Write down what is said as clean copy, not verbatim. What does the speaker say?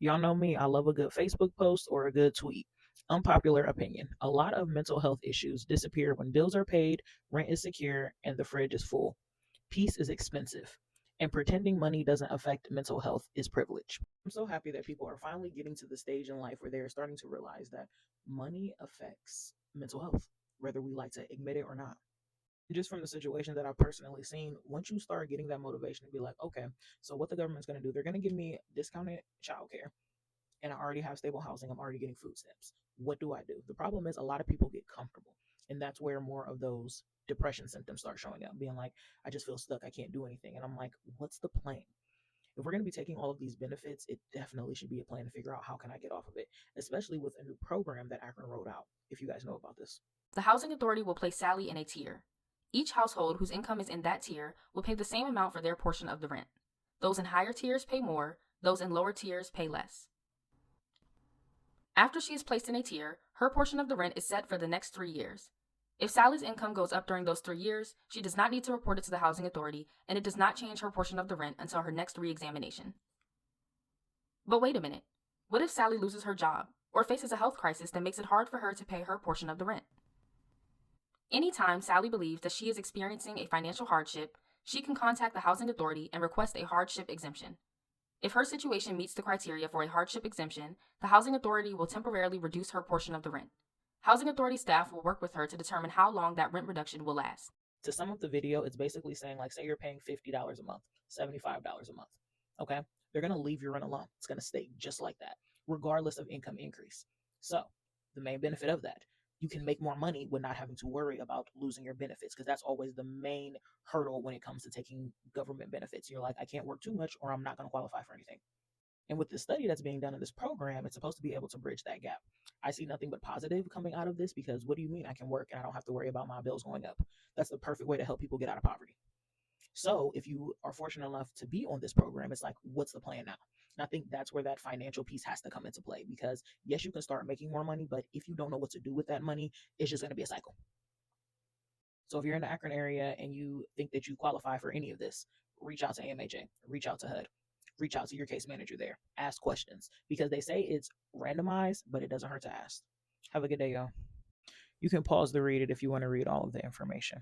Y'all know me, I love a good Facebook post or a good tweet. Unpopular opinion. A lot of mental health issues disappear when bills are paid, rent is secure, and the fridge is full. Peace is expensive, and pretending money doesn't affect mental health is privilege. I'm so happy that people are finally getting to the stage in life where they're starting to realize that money affects mental health, whether we like to admit it or not. Just from the situation that I've personally seen, once you start getting that motivation to be like, okay, so what the government's going to do, they're going to give me discounted childcare, and I already have stable housing. I'm already getting food stamps. What do I do? The problem is a lot of people get comfortable, and that's where more of those depression symptoms start showing up, being like, I just feel stuck. I can't do anything. And I'm like, what's the plan? If we're going to be taking all of these benefits, it definitely should be a plan to figure out how can I get off of it, especially with a new program that Akron rolled out, if you guys know about this. The housing authority will place Sally in a tier. Each household whose income is in that tier will pay the same amount for their portion of the rent. Those in higher tiers pay more, those in lower tiers pay less. After she is placed in a tier, her portion of the rent is set for the next 3 years. If Sally's income goes up during those 3 years, she does not need to report it to the housing authority, and it does not change her portion of the rent until her next re-examination. But wait a minute. What if Sally loses her job or faces a health crisis that makes it hard for her to pay her portion of the rent? Anytime Sally believes that she is experiencing a financial hardship, she can contact the housing authority and request a hardship exemption. If her situation meets the criteria for a hardship exemption, the housing authority will temporarily reduce her portion of the rent. Housing authority staff will work with her to determine how long that rent reduction will last. To sum up the video, it's basically saying, like, say you're paying $50 a month, $75 a month. Okay? They're going to leave your rent alone. It's going to stay just like that, regardless of income increase. So, the main benefit of that, you can make more money with not having to worry about losing your benefits, because that's always the main hurdle when it comes to taking government benefits. You're like, I can't work too much or I'm not going to qualify for anything. And with the study that's being done in this program, it's supposed to be able to bridge that gap. I see nothing but positive coming out of this, because what do you mean I can work and I don't have to worry about my bills going up? That's the perfect way to help people get out of poverty. So if you are fortunate enough to be on this program, it's like, what's the plan now? And I think that's where that financial piece has to come into play, because yes, you can start making more money, but if you don't know what to do with that money, it's just going to be a cycle. So if you're in the Akron area and you think that you qualify for any of this, reach out to AMHA, reach out to HUD, reach out to your case manager there, ask questions, because they say it's randomized, but it doesn't hurt to ask. Have a good day, y'all. You can pause to read it if you want to read all of the information.